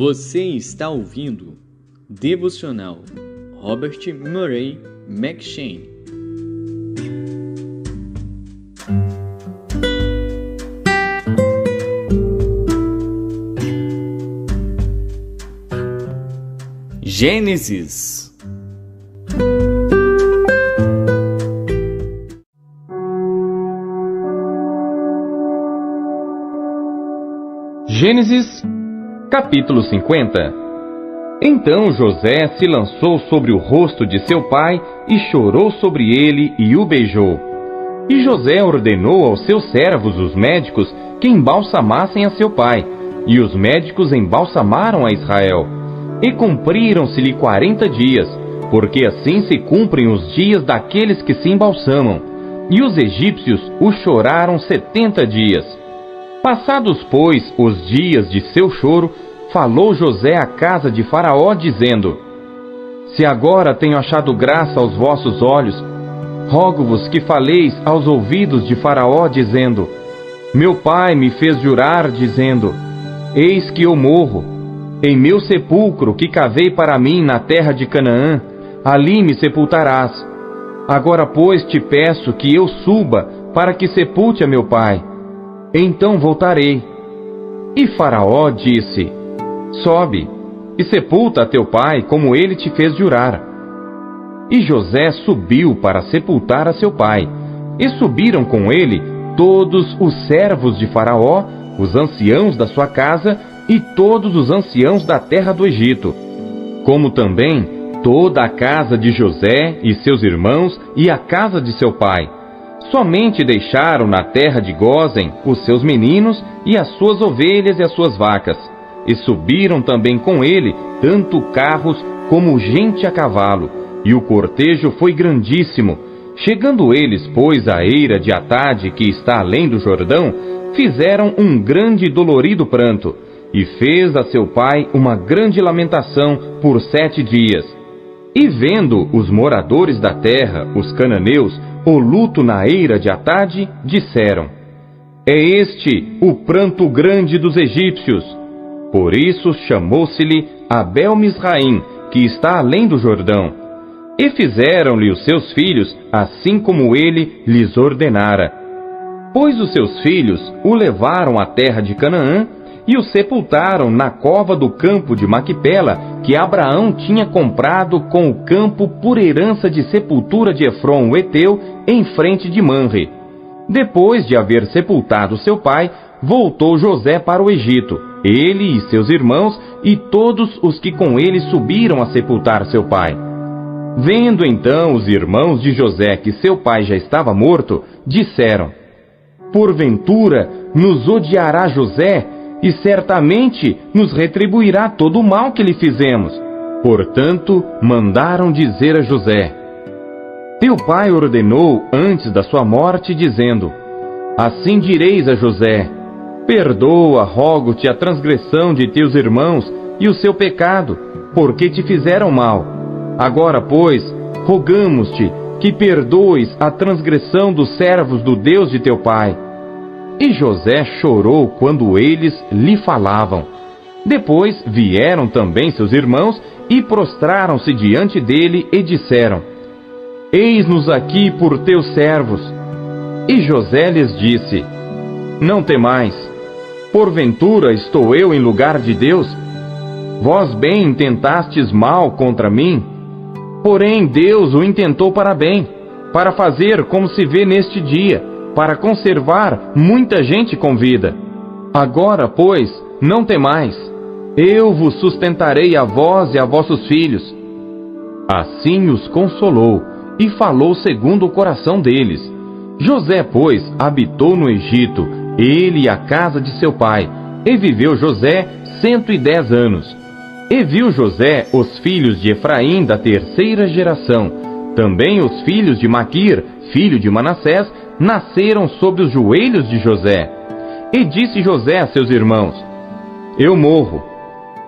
Você está ouvindo Devocional Robert Murray M'Cheyne. Gênesis. Gênesis, capítulo 50. Então José se lançou sobre o rosto de seu pai e chorou sobre ele e o beijou. E José ordenou aos seus servos, os médicos, que embalsamassem a seu pai, e os médicos embalsamaram a Israel. E cumpriram-se-lhe 40 dias, porque assim se cumprem os dias daqueles que se embalsamam. E os egípcios o choraram 70 dias. Passados, pois, os dias de seu choro, falou José à casa de Faraó, dizendo: Se agora tenho achado graça aos vossos olhos, rogo-vos que faleis aos ouvidos de Faraó, dizendo: Meu pai me fez jurar, dizendo: Eis que eu morro. Em meu sepulcro que cavei para mim na terra de Canaã, ali me sepultarás. Agora, pois, te peço que eu suba para que sepulte a meu pai. Então voltarei. E Faraó disse: Sobe, e sepulta a teu pai, como ele te fez jurar. E José subiu para sepultar a seu pai, e subiram com ele todos os servos de Faraó, os anciãos da sua casa, e todos os anciãos da terra do Egito, como também toda a casa de José e seus irmãos e a casa de seu pai. Somente deixaram na terra de Gósen os seus meninos e as suas ovelhas e as suas vacas. E subiram também com ele tanto carros como gente a cavalo, e o cortejo foi grandíssimo. Chegando eles, pois, à eira de Atade, que está além do Jordão, fizeram um grande e dolorido pranto, e fez a seu pai uma grande lamentação por 7 dias. E vendo os moradores da terra, os cananeus, o luto na eira de Atade, disseram: É este o pranto grande dos egípcios. Por isso chamou-se-lhe Abel-Misraim, que está além do Jordão. E fizeram-lhe os seus filhos, assim como ele lhes ordenara. Pois os seus filhos o levaram à terra de Canaã, e o sepultaram na cova do campo de Maquipela, que Abraão tinha comprado com o campo por herança de sepultura de Efron o Eteu, em frente de Manre. Depois de haver sepultado seu pai, voltou José para o Egito, ele e seus irmãos, e todos os que com ele subiram a sepultar seu pai. Vendo então os irmãos de José que seu pai já estava morto, disseram: Porventura nos odiará José, e certamente nos retribuirá todo o mal que lhe fizemos. Portanto, mandaram dizer a José: Teu pai ordenou antes da sua morte, dizendo: Assim direis a José: Perdoa, rogo-te, a transgressão de teus irmãos e o seu pecado, porque te fizeram mal. Agora, pois, rogamos-te que perdoes a transgressão dos servos do Deus de teu pai. E José chorou quando eles lhe falavam. Depois vieram também seus irmãos e prostraram-se diante dele e disseram: Eis-nos aqui por teus servos. E José lhes disse: Não temais, porventura estou eu em lugar de Deus? Vós bem intentastes mal contra mim, porém Deus o intentou para bem, para fazer como se vê neste dia, para conservar muita gente com vida. Agora, pois, não temais, eu vos sustentarei a vós e a vossos filhos. Assim os consolou, e falou segundo o coração deles. José, pois, habitou no Egito, ele e a casa de seu pai, e viveu José 110 anos. E viu José os filhos de Efraim da terceira geração. Também os filhos de Maquir, filho de Manassés, nasceram sobre os joelhos de José. E disse José a seus irmãos: Eu morro,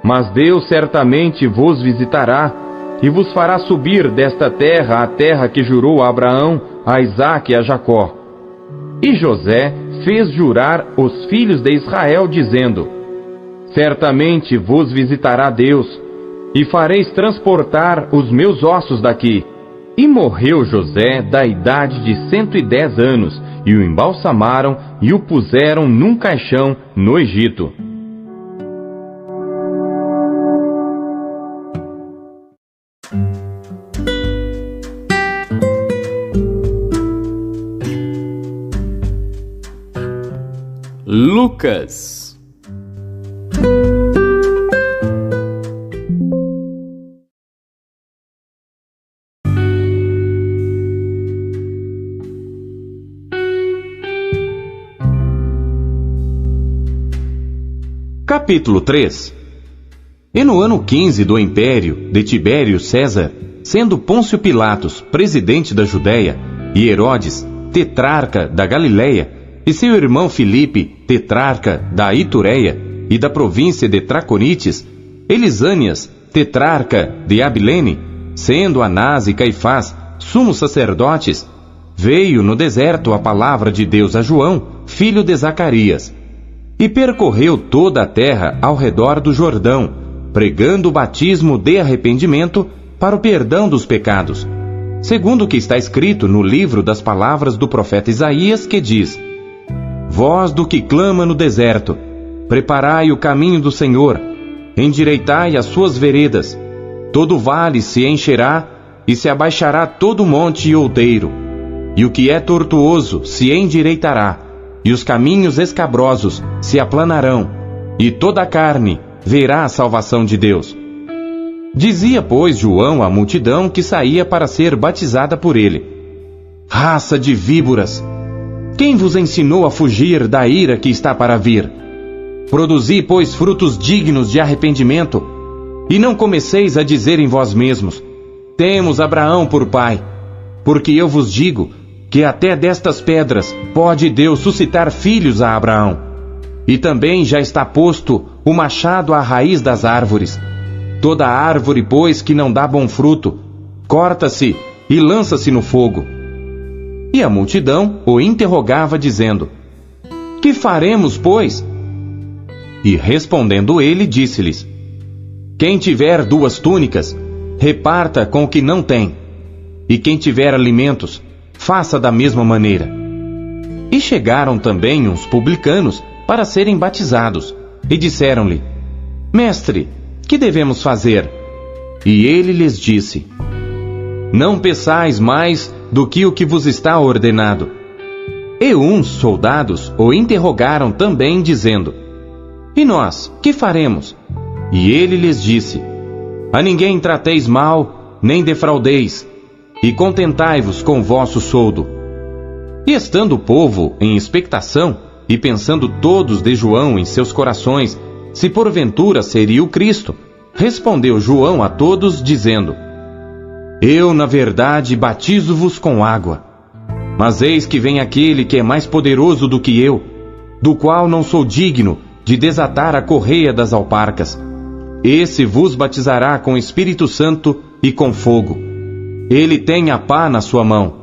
mas Deus certamente vos visitará, e vos fará subir desta terra a terra que jurou a Abraão, a Isaque e a Jacó. E José fez jurar os filhos de Israel, dizendo: certamente vos visitará Deus, e fareis transportar os meus ossos daqui. E morreu José da idade de 110 anos, e o embalsamaram e o puseram num caixão no Egito. Lucas. Capítulo 3. E no ano 15 do império de Tibério César, sendo Pôncio Pilatos presidente da Judéia, e Herodes tetrarca da Galileia, e seu irmão Filipe tetrarca da Itureia e da província de Traconites, e Lisânias tetrarca de Abilene, sendo Anás e Caifás sumos sacerdotes, veio no deserto a palavra de Deus a João, filho de Zacarias, e percorreu toda a terra ao redor do Jordão, pregando o batismo de arrependimento para o perdão dos pecados, segundo o que está escrito no livro das palavras do profeta Isaías, que diz: Voz do que clama no deserto, preparai o caminho do Senhor, endireitai as suas veredas, todo vale se encherá, e se abaixará todo monte e outeiro, e o que é tortuoso se endireitará, e os caminhos escabrosos se aplanarão, e toda a carne verá a salvação de Deus. Dizia, pois, João à multidão que saía para ser batizada por ele: Raça de víboras! Quem vos ensinou a fugir da ira que está para vir? Produzi, pois, frutos dignos de arrependimento, e não comeceis a dizer em vós mesmos: Temos Abraão por pai. Porque eu vos digo que até destas pedras pode Deus suscitar filhos a Abraão. E também já está posto o machado à raiz das árvores. Toda árvore, pois, que não dá bom fruto, corta-se e lança-se no fogo. E a multidão o interrogava, dizendo: Que faremos, pois? E respondendo ele, disse-lhes: Quem tiver 2 túnicas, reparta com o que não tem. E quem tiver alimentos, faça da mesma maneira. E chegaram também uns publicanos para serem batizados, e disseram-lhe: Mestre, que devemos fazer? E ele lhes disse: Não peçais mais do que o que vos está ordenado. E uns soldados o interrogaram também, dizendo: E nós, que faremos? E ele lhes disse: A ninguém trateis mal, nem defraudeis, e contentai-vos com o vosso soldo. E estando o povo em expectação, e pensando todos de João em seus corações, se porventura seria o Cristo, respondeu João a todos, dizendo: Eu, na verdade, batizo-vos com água. Mas eis que vem aquele que é mais poderoso do que eu, do qual não sou digno de desatar a correia das alparcas. Esse vos batizará com Espírito Santo e com fogo. Ele tem a pá na sua mão.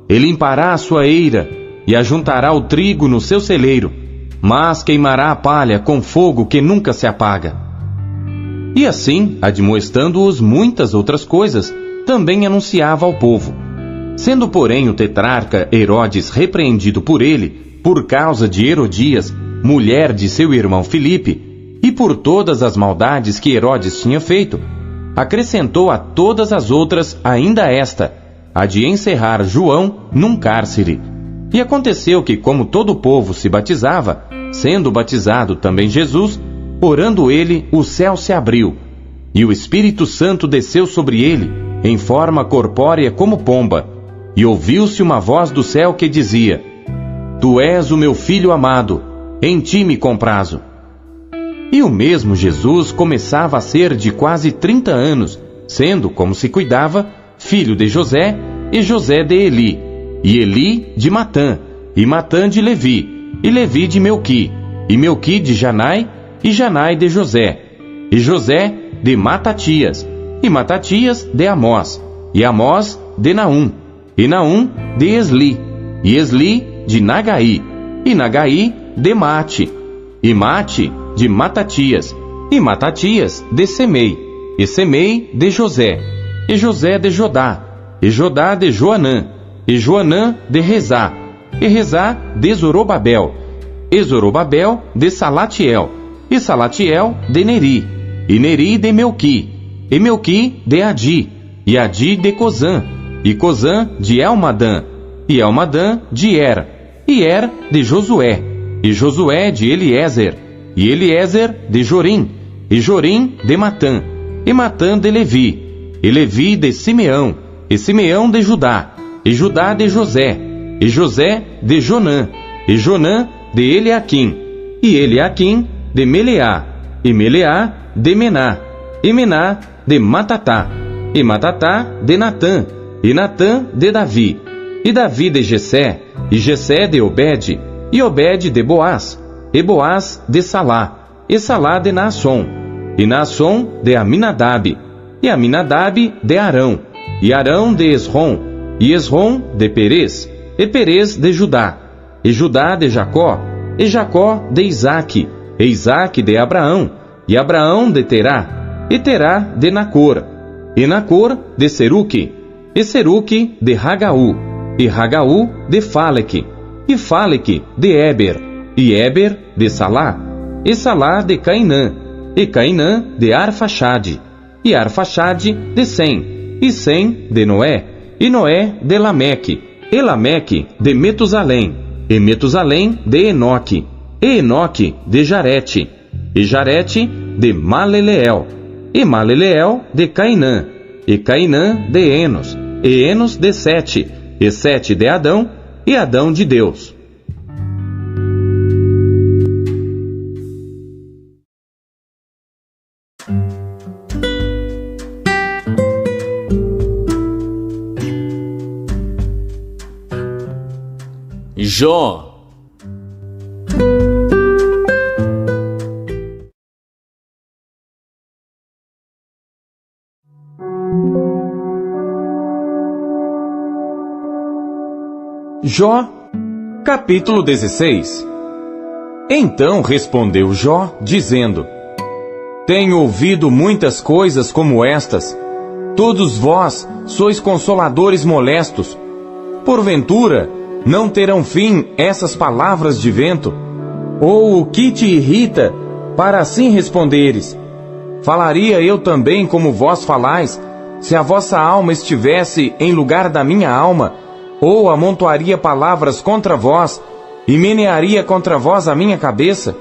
Ele limpará a sua eira e ajuntará o trigo no seu celeiro, mas queimará a palha com fogo que nunca se apaga. E assim, admoestando-os muitas outras coisas, também anunciava ao povo. Sendo, porém, o tetrarca Herodes repreendido por ele, por causa de Herodias, mulher de seu irmão Filipe, e por todas as maldades que Herodes tinha feito, acrescentou a todas as outras ainda esta, a de encerrar João num cárcere. E aconteceu que, como todo o povo se batizava, sendo batizado também Jesus, orando ele, o céu se abriu, e o Espírito Santo desceu sobre ele, em forma corpórea como pomba, e ouviu-se uma voz do céu que dizia: Tu és o meu Filho amado, em ti me comprazo. E o mesmo Jesus começava a ser de quase 30 anos, sendo, como se cuidava, filho de José, e José de Eli, e Eli de Matã, e Matã de Levi, e Levi de Melqui, e Melqui de Janai, e Janai de José, e José de Matatias, e Matatias de Amós, e Amós de Naum, e Naum de Esli, e Esli de Nagai, e Nagai de Mate, e Mate de Matatias, e Matatias de Semei, e Semei de José, e José de Jodá, e Jodá de Joanã, e Joanã de Rezá, e Rezá de Zorobabel, e Zorobabel de Salatiel, e Salatiel de Neri, e Neri de Melqui, e Melqui de Adi, e Adi de Cozã, e Cozã de Elmadã, e Elmadã de Er, e Er de Josué, e Josué de Eliezer, e Eliezer de Jorim, e Jorim de Matã, e Matã de Levi, e Levi de Simeão, e Simeão de Judá, e Judá de José, e José de Jonã, e Jonã de Eliaquim, e Eliaquim de Meleá, e Meleá de Mená, e Mená de Matatá, e Matatá de Natã, e Natã de Davi, e Davi de Jessé, e Jessé de Obed, e Obed de Boaz, e Boaz de Salá, e Salá de Naasson, e Naasson de Aminadab, e Aminadab de Arão, e Arão de Esrom, e Esrom de Perez, e Perez de Judá, e Judá de Jacó, e Jacó de Isaque, e Isaque de Abraão, e Abraão de Terá, e Terá de Nacor, e Nacor de Seruque, e Seruque de Ragaú, e Ragaú de Faleque, e Faleque de Éber, e Éber de Salá, e Salá de Cainã, e Cainã de Arfaxade, e Arfaxade de Sem, e Sem de Noé, e Noé de Lameque, e Lameque de Metusalém, e Metusalém de Enoque, e Enoque de Jarete, e Jarete de Maleleel, e Maleleel de Cainã, e Cainã de Enos, e Enos de Sete, e Sete de Adão, e Adão de Deus. Jó. Jó, capítulo 16. Então respondeu Jó, dizendo: Tenho ouvido muitas coisas como estas. Todos vós sois consoladores molestos. Porventura, não terão fim essas palavras de vento? Ou o que te irrita, para assim responderes? Falaria eu também como vós falais, se a vossa alma estivesse em lugar da minha alma, ou amontoaria palavras contra vós, e menearia contra vós a minha cabeça?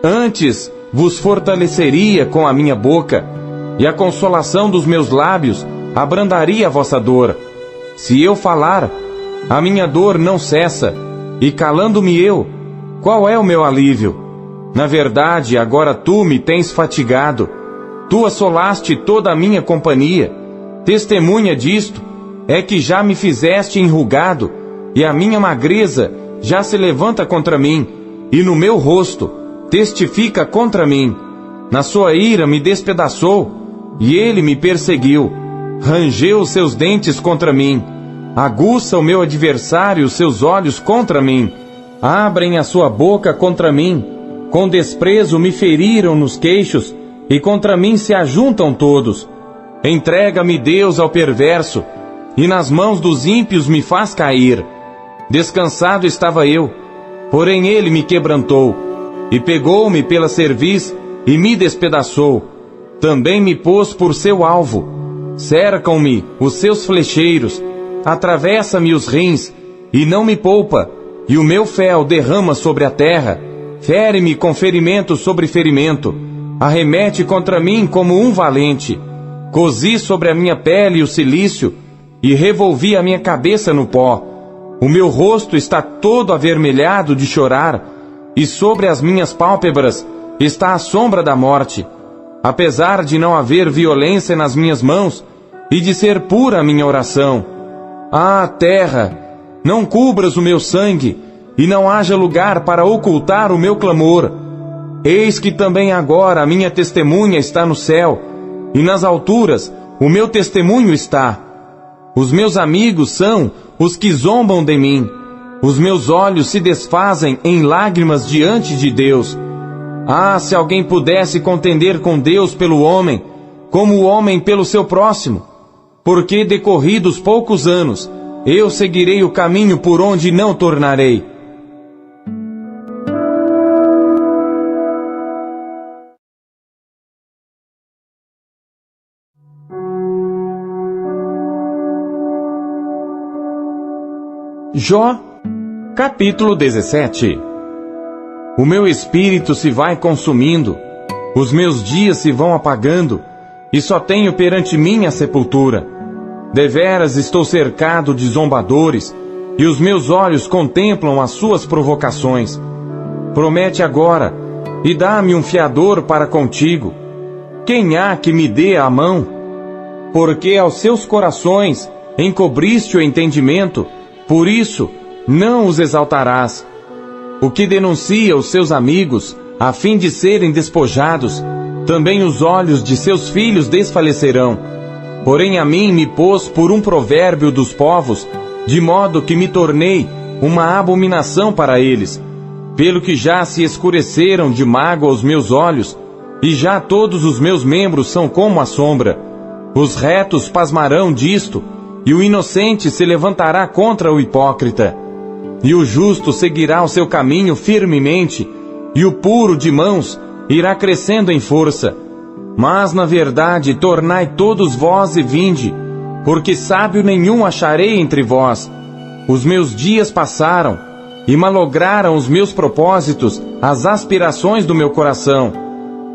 Antes vos fortaleceria com a minha boca, e a consolação dos meus lábios abrandaria a vossa dor. Se eu falar, a minha dor não cessa, e calando-me eu, qual é o meu alívio? Na verdade, agora tu me tens fatigado. Tu assolaste toda a minha companhia. Testemunha disto é que já me fizeste enrugado, e a minha magreza já se levanta contra mim, e no meu rosto testifica contra mim. Na sua ira me despedaçou, e ele me perseguiu. Rangeu os seus dentes contra mim. Aguça o meu adversário os seus olhos contra mim. Abrem a sua boca contra mim. Com desprezo me feriram nos queixos, e contra mim se ajuntam todos. Entrega-me, Deus, ao perverso, e nas mãos dos ímpios me faz cair. Descansado estava eu, porém ele me quebrantou, e pegou-me pela cerviz, e me despedaçou. Também me pôs por seu alvo. Cercam-me os seus flecheiros, atravessa-me os rins, e não me poupa, e o meu fel derrama sobre a terra. Fere-me com ferimento sobre ferimento, arremete contra mim como um valente. Cozi sobre a minha pele o cilício, e revolvi a minha cabeça no pó. O meu rosto está todo avermelhado de chorar, e sobre as minhas pálpebras está a sombra da morte. Apesar de não haver violência nas minhas mãos, e de ser pura a minha oração. Ah, terra, não cubras o meu sangue, e não haja lugar para ocultar o meu clamor. Eis que também agora a minha testemunha está no céu, e nas alturas o meu testemunho está. Os meus amigos são os que zombam de mim. Os meus olhos se desfazem em lágrimas diante de Deus. Ah, se alguém pudesse contender com Deus pelo homem, como o homem pelo seu próximo! Porque, decorridos poucos anos, eu seguirei o caminho por onde não tornarei. Jó, capítulo 17. O meu espírito se vai consumindo, os meus dias se vão apagando, e só tenho perante mim a sepultura. Deveras estou cercado de zombadores, e os meus olhos contemplam as suas provocações. Promete agora, e dá-me um fiador para contigo. Quem há que me dê a mão? Porque aos seus corações encobriste o entendimento, por isso não os exaltarás. O que denuncia os seus amigos, a fim de serem despojados, também os olhos de seus filhos desfalecerão. Porém a mim me pôs por um provérbio dos povos, de modo que me tornei uma abominação para eles. Pelo que já se escureceram de mágoa os meus olhos, e já todos os meus membros são como a sombra. Os retos pasmarão disto, e o inocente se levantará contra o hipócrita. E o justo seguirá o seu caminho firmemente, e o puro de mãos irá crescendo em força. Mas, na verdade, tornai todos vós e vinde, porque sábio nenhum acharei entre vós. Os meus dias passaram, e malograram os meus propósitos, as aspirações do meu coração.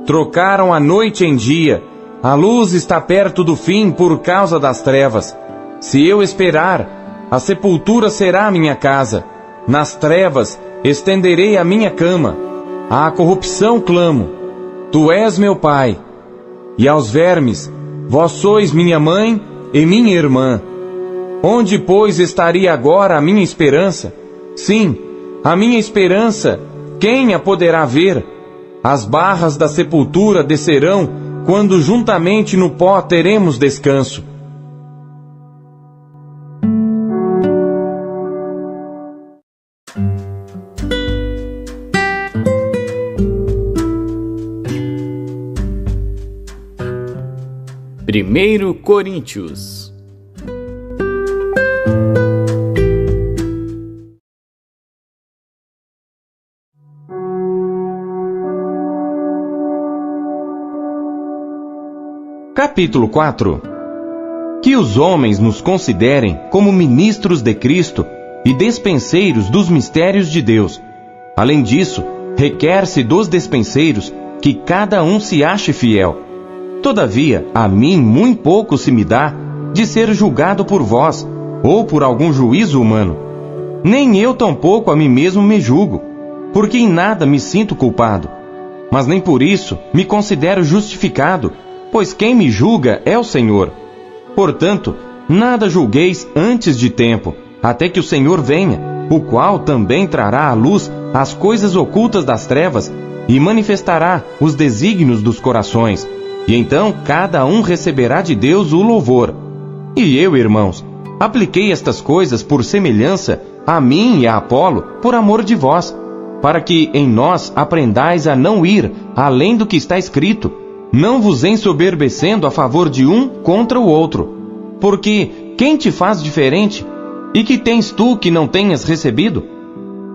Trocaram a noite em dia, a luz está perto do fim por causa das trevas. Se eu esperar, a sepultura será a minha casa. Nas trevas estenderei a minha cama. À corrupção clamo, tu és meu pai. E aos vermes, vós sois minha mãe e minha irmã. Onde, pois, estaria agora a minha esperança? Sim, a minha esperança, quem a poderá ver? As barras da sepultura descerão, quando juntamente no pó teremos descanso. Primeiro Coríntios. Capítulo 4. Que os homens nos considerem como ministros de Cristo e despenseiros dos mistérios de Deus. Além disso, requer-se dos despenseiros que cada um se ache fiel. Todavia, a mim muito pouco se me dá de ser julgado por vós, ou por algum juízo humano. Nem eu tampouco a mim mesmo me julgo, porque em nada me sinto culpado. Mas nem por isso me considero justificado, pois quem me julga é o Senhor. Portanto, nada julgueis antes de tempo, até que o Senhor venha, o qual também trará à luz as coisas ocultas das trevas e manifestará os desígnios dos corações. E então cada um receberá de Deus o louvor. E eu, irmãos, apliquei estas coisas por semelhança a mim e a Apolo, por amor de vós, para que em nós aprendais a não ir além do que está escrito, não vos ensoberbecendo a favor de um contra o outro. Porque quem te faz diferente? E que tens tu que não tenhas recebido?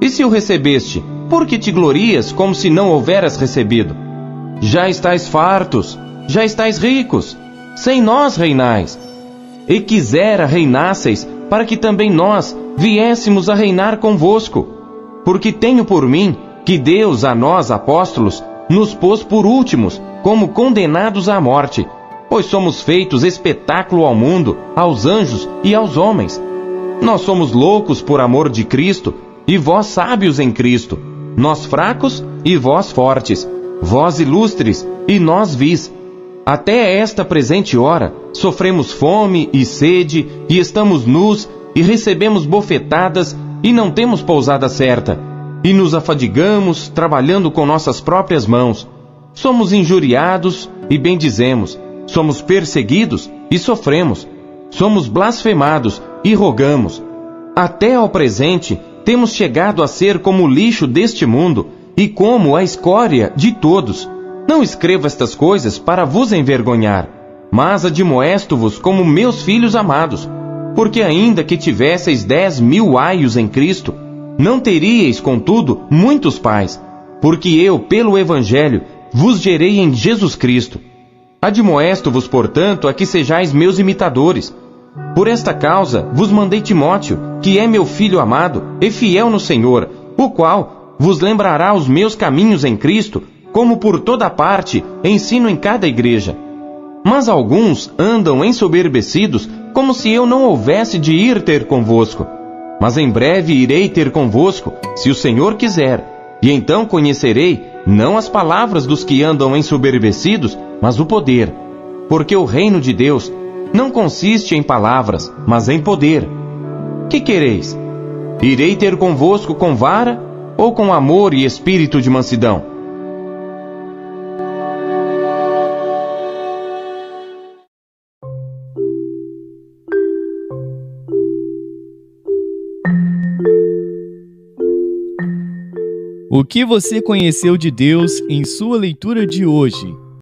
E se o recebeste, por que te glorias como se não houveras recebido? Já estáis fartos, já estáis ricos, sem nós reinais. E quisera reinasseis, para que também nós viéssemos a reinar convosco. Porque tenho por mim que Deus a nós, apóstolos, nos pôs por últimos, como condenados à morte, pois somos feitos espetáculo ao mundo, aos anjos e aos homens. Nós somos loucos por amor de Cristo, e vós sábios em Cristo, nós fracos e vós fortes, vós ilustres e nós vis. Até esta presente hora, sofremos fome e sede, e estamos nus, e recebemos bofetadas, e não temos pousada certa, e nos afadigamos, trabalhando com nossas próprias mãos. Somos injuriados, e bendizemos, somos perseguidos, e sofremos, somos blasfemados, e rogamos. Até ao presente, temos chegado a ser como o lixo deste mundo, e como a escória de todos. Não escrevo estas coisas para vos envergonhar, mas admoesto-vos como meus filhos amados, porque ainda que tivesseis 10.000 aios em Cristo, não teríeis, contudo, muitos pais, porque eu, pelo Evangelho, vos gerei em Jesus Cristo. Admoesto-vos, portanto, a que sejais meus imitadores. Por esta causa vos mandei Timóteo, que é meu filho amado e fiel no Senhor, o qual vos lembrará os meus caminhos em Cristo, como por toda parte ensino em cada igreja. Mas alguns andam ensoberbecidos, como se eu não houvesse de ir ter convosco. Mas em breve irei ter convosco, se o Senhor quiser, e então conhecerei, não as palavras dos que andam ensoberbecidos, mas o poder. Porque o reino de Deus não consiste em palavras, mas em poder. Que quereis? Irei ter convosco com vara, ou com amor e espírito de mansidão? O que você conheceu de Deus em sua leitura de hoje?